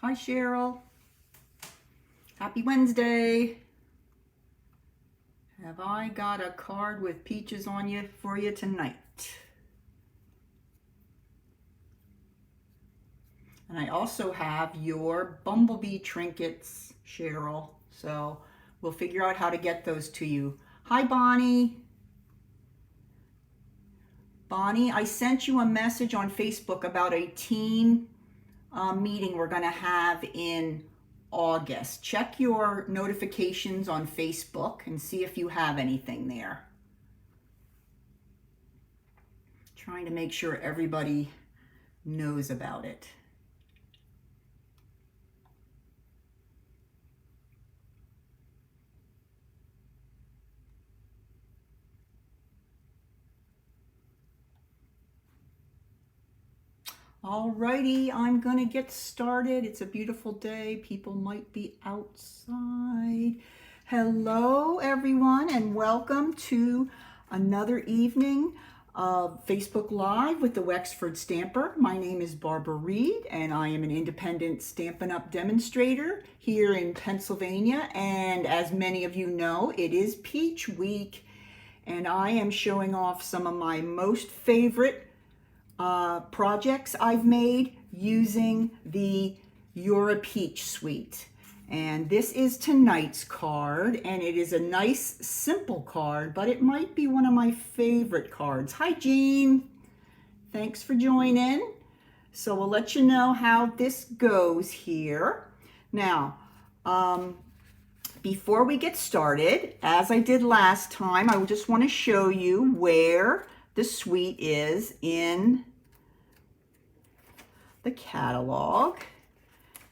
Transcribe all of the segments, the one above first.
Hi, Cheryl. Happy Wednesday. Have I got a card with peaches on you for you tonight? And I also have your bumblebee trinkets, Cheryl. So we'll figure out how to get those to you. Hi, Bonnie. Bonnie, I sent you a message on Facebook about a teen meeting we're going to have in August. Check your notifications on Facebook and see if you have anything there. Trying to make sure everybody knows about it. Alrighty, I'm gonna get started. It's a beautiful day. People might be outside. Hello, everyone, and welcome to another evening of Facebook Live with the Wexford Stamper. My name is Barbara Reed, and I am an independent Stampin' Up! Demonstrator here in Pennsylvania. And as many of you know, it is Peach Week, and I am showing off some of my most favorite projects I've made using the You're a Peach suite. And this is tonight's card, and it is a nice, simple card, but it might be one of my favorite cards. Hi, Jean. Thanks for joining. So we'll let you know how this goes here. Now, before we get started, as I did last time, I just want to show you where the suite is in the catalog,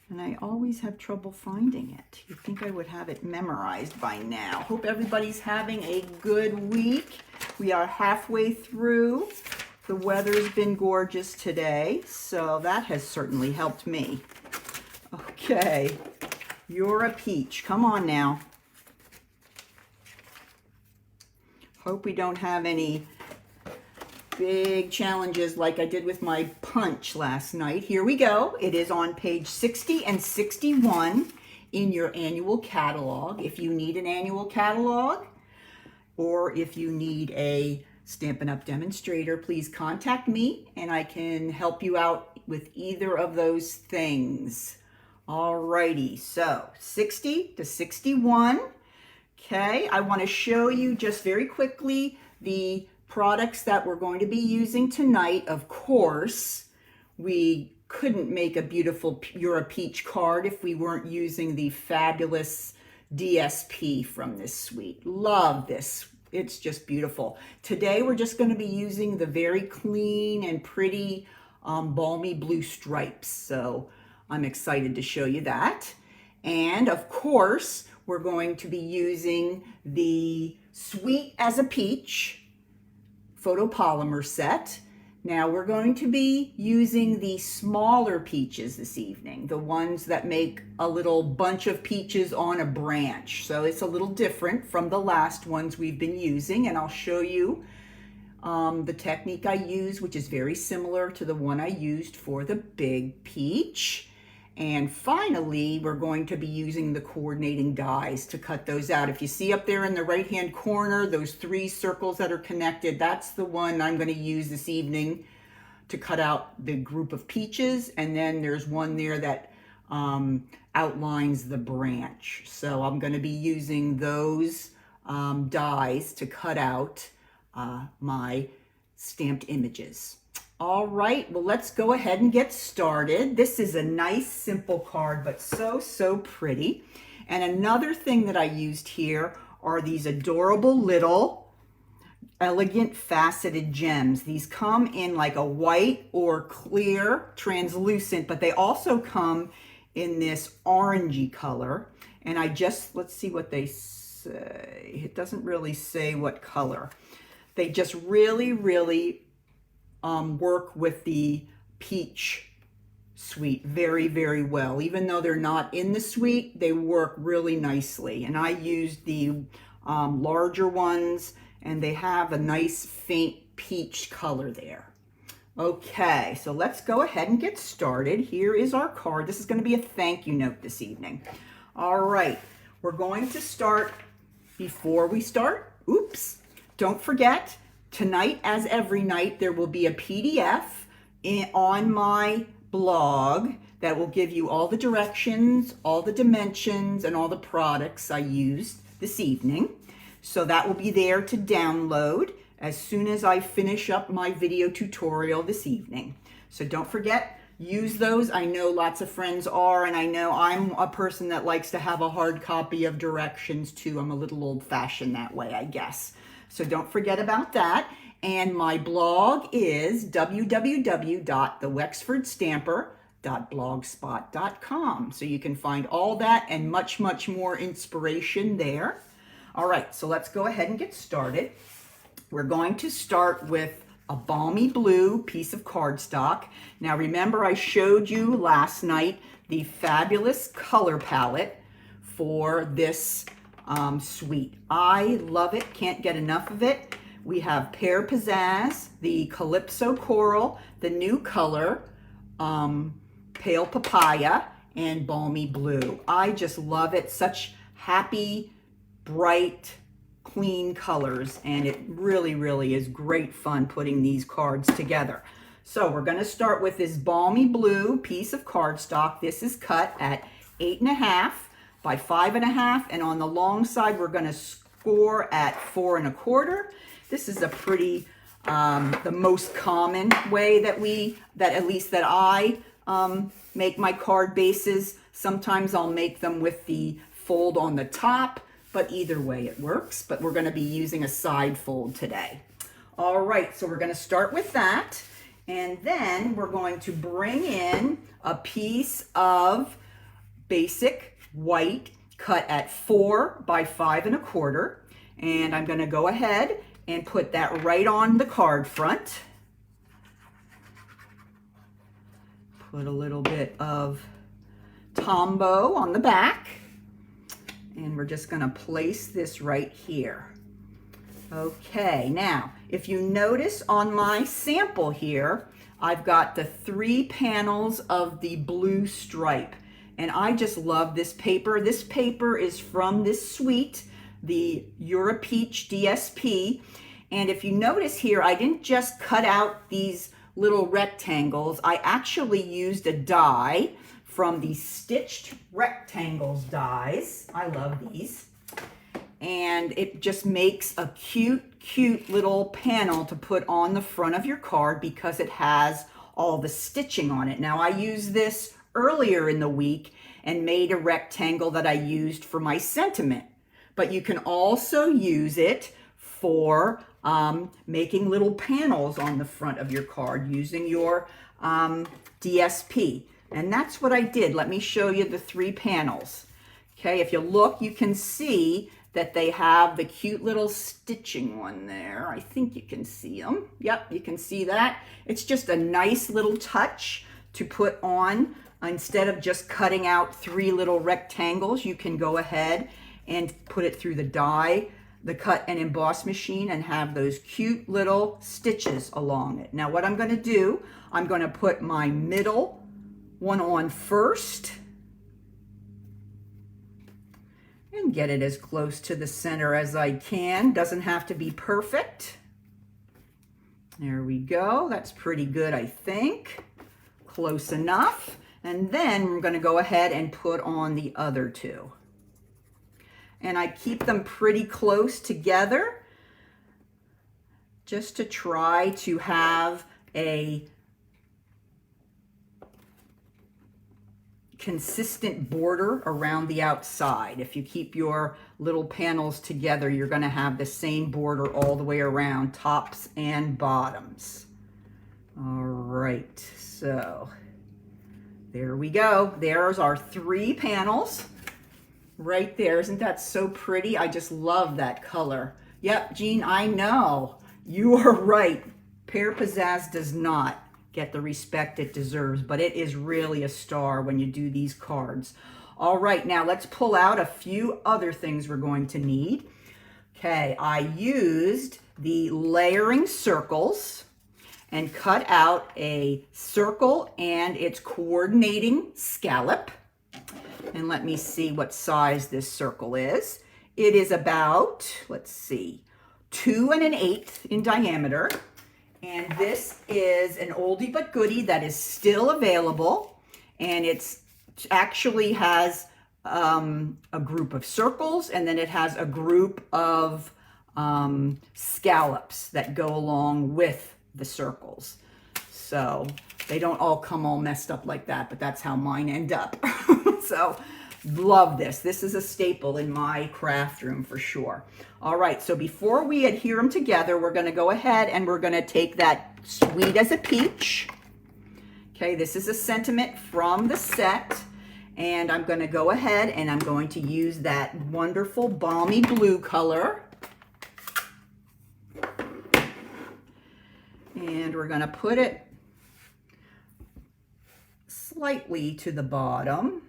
and I always have trouble finding it. You'd think I would have it memorized by now. Hope everybody's having a good week. We are halfway through. The weather's been gorgeous today, so that has certainly helped me. Okay, You're a Peach. Come on now. Hope we don't have any big challenges like I did with my punch last night. Here we go. It is on page 60 and 61 in your annual catalog. If you need an annual catalog, or if you need a Stampin' Up! Demonstrator, please contact me and I can help you out with either of those things. Alrighty, so 60 to 61. Okay, I want to show you just very quickly the products that we're going to be using tonight. Of course, we couldn't make a beautiful You're a Peach card if we weren't using the fabulous DSP from this suite. Love this. It's just beautiful. Today, we're just going to be using the very clean and pretty balmy blue stripes. So I'm excited to show you that. And of course, we're going to be using the Sweet as a Peach photopolymer set. Now we're going to be using the smaller peaches this evening, the ones that make a little bunch of peaches on a branch. So it's a little different from the last ones we've been using, and I'll show you the technique I use, which is very similar to the one I used for the big peach. And finally, we're going to be using the coordinating dies to cut those out. If you see up there in the right-hand corner, those 3 circles that are connected, that's the one I'm going to use this evening to cut out the group of peaches. And then there's one there that outlines the branch. So I'm going to be using those dies to cut out my stamped images. All right, well, let's go ahead and get started. This is a nice, simple card, but so pretty. And another thing that I used here are these adorable little elegant faceted gems. These come in like a white or clear translucent, but they also come in this orangey color. And let's see what they say. It doesn't really say what color. They just really work with the peach suite very well. Even though they're not in the suite, they work really nicely. And I used the larger ones, and they have a nice faint peach color there. Okay, so let's go ahead and get started. Here is our card. This is going to be a thank you note this evening. All right, we're going to start. Before we start, oops, don't forget, tonight, as every night, there will be a PDF on my blog that will give you all the directions, all the dimensions, and all the products I used this evening. So that will be there to download as soon as I finish up my video tutorial this evening. So don't forget, use those. I know lots of friends are, and I know I'm a person that likes to have a hard copy of directions too. I'm a little old-fashioned that way, I guess. So don't forget about that. And my blog is www.thewexfordstamper.blogspot.com. So you can find all that and much, much more inspiration there. All right, so let's go ahead and get started. We're going to start with a balmy blue piece of cardstock. Now remember, I showed you last night the fabulous color palette for this suite. I love it, can't get enough of it. We have Pear Pizzazz, the Calypso Coral, the new color, Pale Papaya, and Balmy Blue. I just love it. Such happy, bright, clean colors, and it really, really is great fun putting these cards together. So we're going to start with this Balmy Blue piece of cardstock. This is cut at 8.5 by 5.5, and on the long side we're going to score at 4 1/4. This is a pretty the most common way that I make my card bases. Sometimes I'll make them with the fold on the top, but either way it works. But we're going to be using a side fold today. All right, so we're going to start with that, and then we're going to bring in a piece of basic white cut at 4 by 5 1/4, and I'm going to go ahead and put that right on the card front. Put a little bit of Tombow on the back. And we're just going to place this right here. Okay, now, if you notice on my sample here, I've got the 3 panels of the blue stripe. And I just love this paper. This paper is from this suite, the Europeach DSP. And if you notice here, I didn't just cut out these little rectangles. I actually used a die from the Stitched Rectangles dies. I love these. And it just makes a cute, cute little panel to put on the front of your card because it has all the stitching on it. Now, I used this earlier in the week and made a rectangle that I used for my sentiment. But you can also use it for making little panels on the front of your card using your DSP. And that's what I did. Let me show you the 3 panels. Okay, if you look, you can see that they have the cute little stitching one there. I think you can see them. Yep, you can see that. It's just a nice little touch to put on. Instead of just cutting out 3 little rectangles, you can go ahead and put it through the die, the cut and emboss machine, and have those cute little stitches along it. Now what I'm going to do, I'm going to put my middle one on first and get it as close to the center as I can. Doesn't have to be perfect. There we go. That's pretty good, I think. Close enough. And then we're going to go ahead and put on the other 2. And I keep them pretty close together just to try to have a consistent border around the outside. If you keep your little panels together, you're going to have the same border all the way around, tops and bottoms. All right, so there we go. There's our 3 panels right there. Isn't that so pretty? I just love that color. Yep, Jean, I know. You are right. Pear Pizzazz does not get the respect it deserves, but it is really a star when you do these cards. All right, now let's pull out a few other things we're going to need. Okay, I used the layering circles, and cut out a circle and its coordinating scallop. And let me see what size this circle is. It is about, let's see, 2 1/8 in diameter. And this is an oldie but goodie that is still available. And it's actually has a group of circles, and then it has a group of scallops that go along with the circles. So they don't all come all messed up like that, but that's how mine end up. So love this. This is a staple in my craft room for sure. All right, so before we adhere them together, we're going to go ahead and we're going to take that Sweet as a Peach. Okay, this is a sentiment from the set. And I'm going to go ahead and I'm going to use that wonderful balmy blue color. And we're going to put it slightly to the bottom,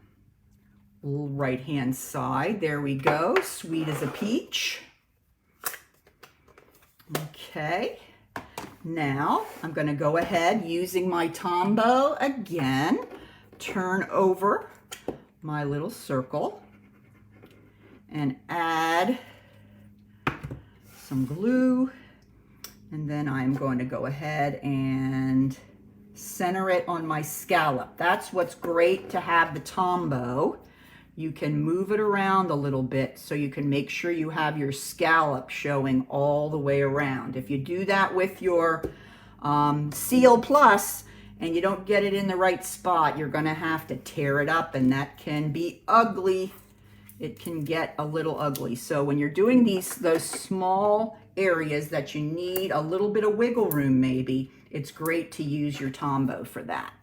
right hand side. There we go. Sweet as a Peach. Okay. Now I'm going to go ahead using my Tombow again, turn over my little circle and add some glue, and then I'm going to go ahead and center it on my scallop. That's what's great to have the Tombow. You can move it around a little bit so you can make sure you have your scallop showing all the way around. If you do that with your Seal Plus and you don't get it in the right spot, you're going to have to tear it up, and that can be ugly. It can get a little ugly. So when you're doing those small areas that you need a little bit of wiggle room maybe, it's great to use your Tombow for that.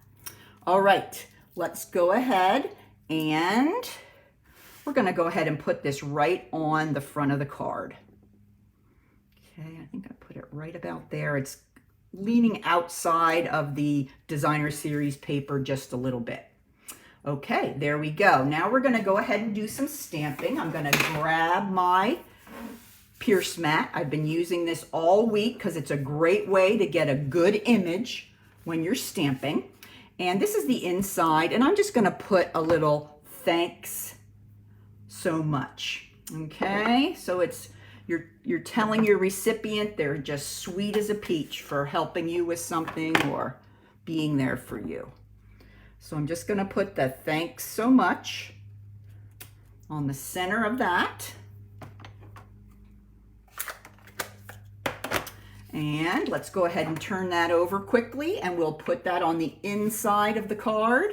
All right, let's go ahead and we're going to go ahead and put this right on the front of the card. Okay, I think I put it right about there. It's leaning outside of the Designer Series paper just a little bit. Okay, there we go. Now we're going to go ahead and do some stamping. I'm going to grab my Pierce mat. I've been using this all week because it's a great way to get a good image when you're stamping. And this is the inside, and I'm just going to put a little thanks so much. Okay, so it's you're telling your recipient they're just sweet as a peach for helping you with something or being there for you. So I'm just going to put the thanks so much on the center of that. And let's go ahead and turn that over quickly, and we'll put that on the inside of the card.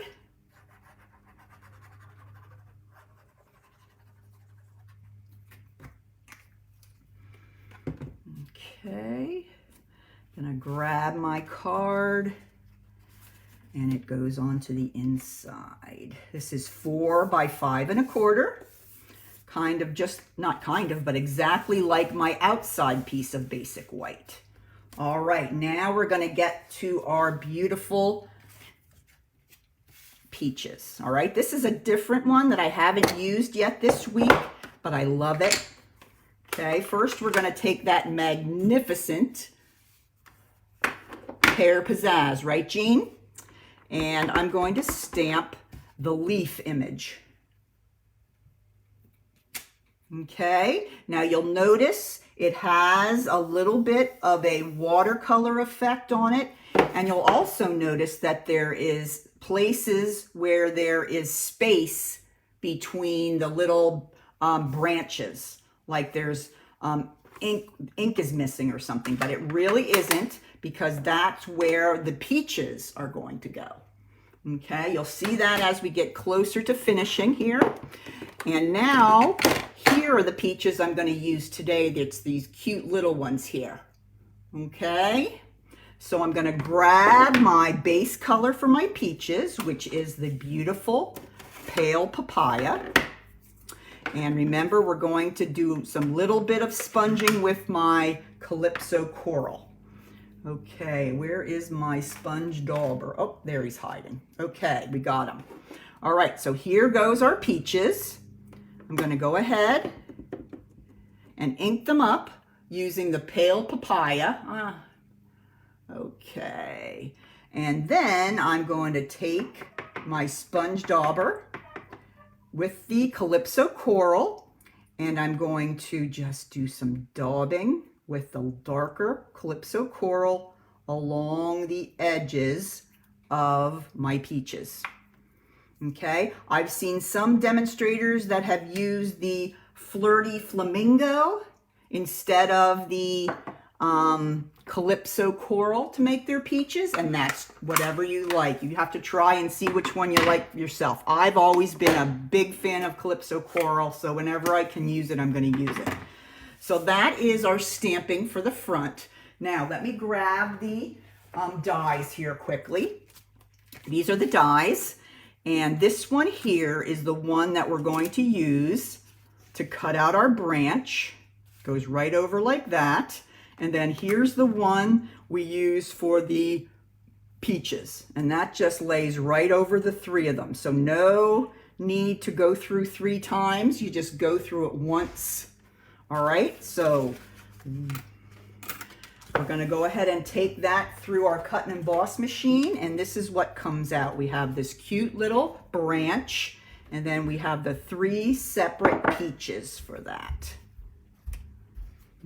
Okay, gonna grab my card, and it goes onto the inside. This is 4 by 5 1/4. Kind of just, not kind of, but exactly like my outside piece of basic white. All right, now we're going to get to our beautiful peaches. All right, this is a different one that I haven't used yet this week, but I love it. Okay, first we're going to take that magnificent Pear Pizzazz, right, Jean? And I'm going to stamp the leaf image. Okay, now you'll notice it has a little bit of a watercolor effect on it, and you'll also notice that there is places where there is space between the little branches, like there's ink is missing or something, but it really isn't, because that's where the peaches are going to go. Okay, you'll see that as we get closer to finishing here. And now, here are the peaches I'm going to use today. It's these cute little ones here. Okay, so I'm going to grab my base color for my peaches, which is the beautiful Pale Papaya. And remember, we're going to do some little bit of sponging with my Calypso Coral. Okay, where is my sponge dauber? Oh, there he's hiding. Okay, we got him. All right, so here goes our peaches. I'm going to go ahead and ink them up using the Pale Papaya. Okay. And then I'm going to take my sponge dauber with the Calypso Coral, and I'm going to just do some daubing with the darker Calypso Coral along the edges of my peaches. Okay, I've seen some demonstrators that have used the Flirty Flamingo instead of the Calypso Coral to make their peaches, and that's whatever you like. You have to try and see which one you like yourself. I've always been a big fan of Calypso Coral, so whenever I can use it, I'm going to use it. So that is our stamping for the front. Now let me grab the dies here quickly. These are the dies, and this one here is the one that we're going to use to cut out our branch. Goes right over like that. And then here's the one we use for the peaches, and that just lays right over the three of them. So no need to go through 3 times. You just go through it once. All right, so we're going to go ahead and take that through our cut and emboss machine, and this is what comes out. We have this cute little branch, and then we have the 3 separate peaches for that.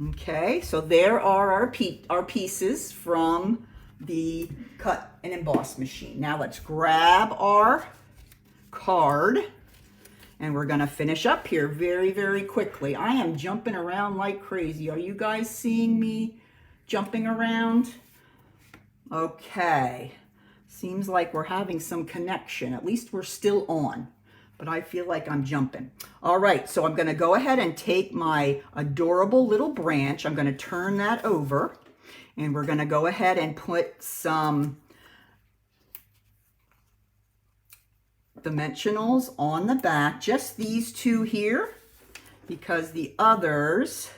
Okay, so there are our pieces from the cut and emboss machine. Now let's grab our card, and we're gonna finish up here very, very quickly. I am jumping around like crazy. Are you guys seeing me jumping around? Okay, seems like we're having some connection. At least we're still on, but I feel like I'm jumping. All right, so I'm gonna go ahead and take my adorable little branch. I'm gonna turn that over, and we're gonna go ahead and put some dimensionals on the back, just these 2 here, because the others,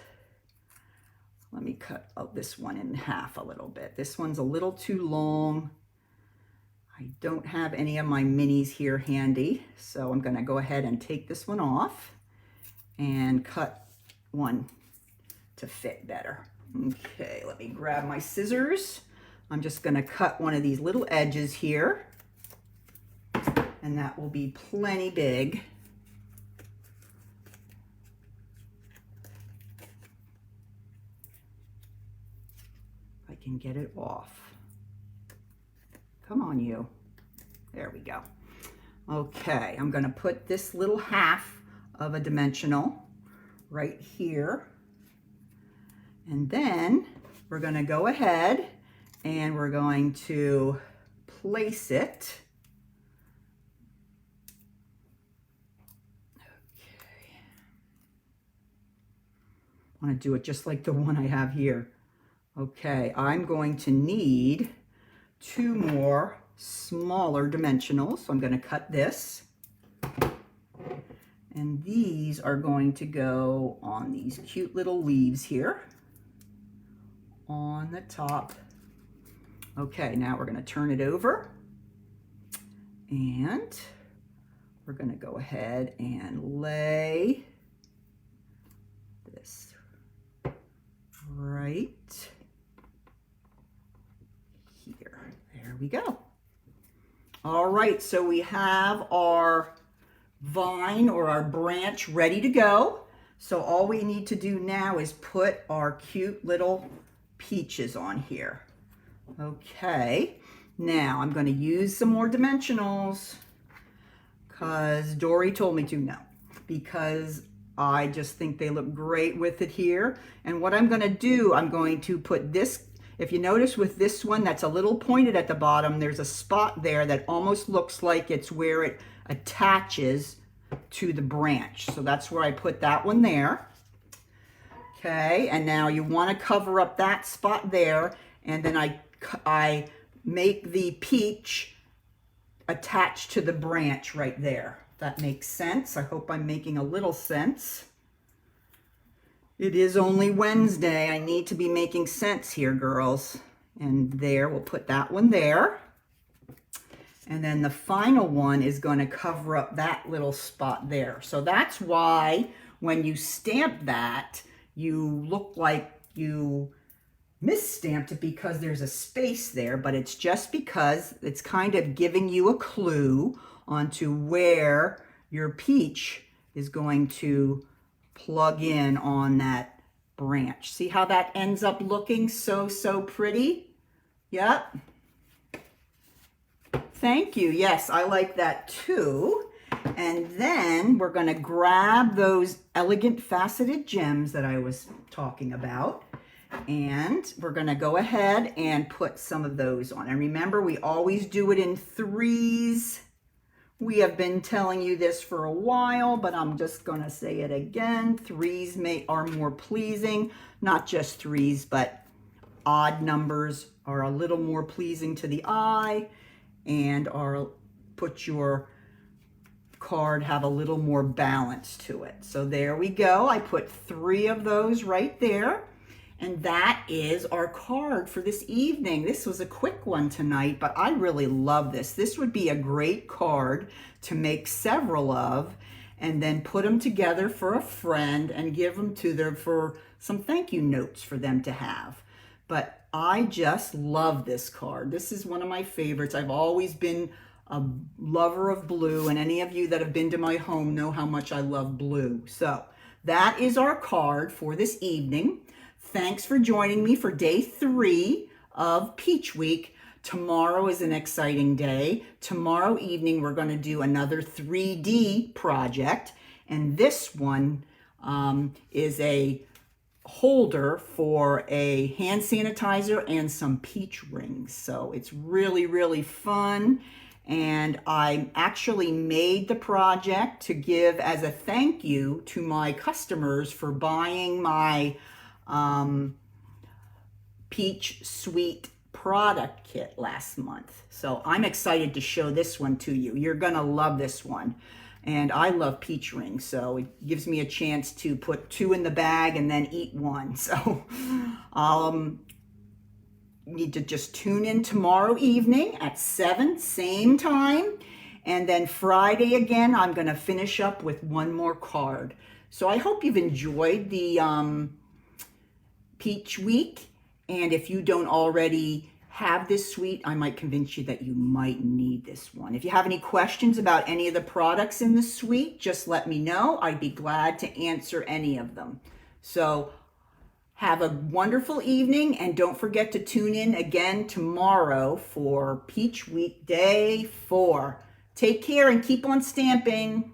let me cut this one in half a little bit. This one's a little too long. I don't have any of my minis here handy, so I'm going to go ahead and take this one off and cut one to fit better. Okay, let me grab my scissors. I'm just going to cut one of these little edges here, and that will be plenty big. If I can get it off. Come on, you. There we go. Okay, I'm going to put this little half of a dimensional right here. And then we're going to go ahead and we're going to place it. Okay. I want to do it just like the one I have here. Okay, I'm going to need 2 more smaller dimensionals. So I'm going to cut this, and these are going to go on these cute little leaves here on the top. Okay, now we're going to turn it over, and we're going to go ahead and lay this right here. There we go. All right, so we have our vine or our branch ready to go. So all we need to do now is put our cute little peaches on here. Okay, now I'm going to use some more dimensionals because Dory told me to. No, because I just think they look great with it here. And what I'm going to do, I'm going to put this. If you notice with this one that's a little pointed at the bottom, there's a spot there that almost looks like it's where it attaches to the branch. So that's where I put that one there. Okay, and now you want to cover up that spot there, and then I make the peach attached to the branch right there. That makes sense. I hope I'm making a little sense. It is only Wednesday. I need to be making sense here, girls. And there, we'll put that one there. And then the final one is going to cover up that little spot there. So that's why when you stamp that, you look like you misstamped it because there's a space there, but it's just because it's kind of giving you a clue onto where your peach is going to plug in on that branch. See how that ends up looking so pretty? Yep. Thank you. Yes, I like that too. And then we're going to grab those elegant faceted gems that I was talking about. And we're going to go ahead and put some of those on. And remember, we always do it in threes. We have been telling you this for a while, but I'm just going to say it again. Threes are more pleasing. Not just threes, but odd numbers are a little more pleasing to the eye, and put your card have a little more balance to it. So there we go. I put 3 of those right there. And that is our card for this evening. This was a quick one tonight, but I really love this. This would be a great card to make several of and then put them together for a friend and give them to them for some thank you notes for them to have. But I just love this card. This is one of my favorites. I've always been a lover of blue, and any of you that have been to my home know how much I love blue. So that is our card for this evening. Thanks for joining me for day 3 of Peach Week. Tomorrow is an exciting day. Tomorrow evening, we're going to do another 3D project. And this one is a holder for a hand sanitizer and some peach rings. So it's really fun. And I actually made the project to give as a thank you to my customers for buying my Peach Sweet product kit last month. So I'm excited to show this one to you. You're gonna love this one. And I love peach rings, so it gives me a chance to put 2 in the bag and then eat 1. So need to just tune in tomorrow evening at 7, same time. And then Friday again, I'm gonna finish up with 1 more card. So I hope you've enjoyed the Peach Week, and if you don't already have this suite, I might convince you that you might need this one. If you have any questions about any of the products in the suite, just let me know. I'd be glad to answer any of them. So have a wonderful evening, and don't forget to tune in again tomorrow for Peach Week Day 4. Take care and keep on stamping.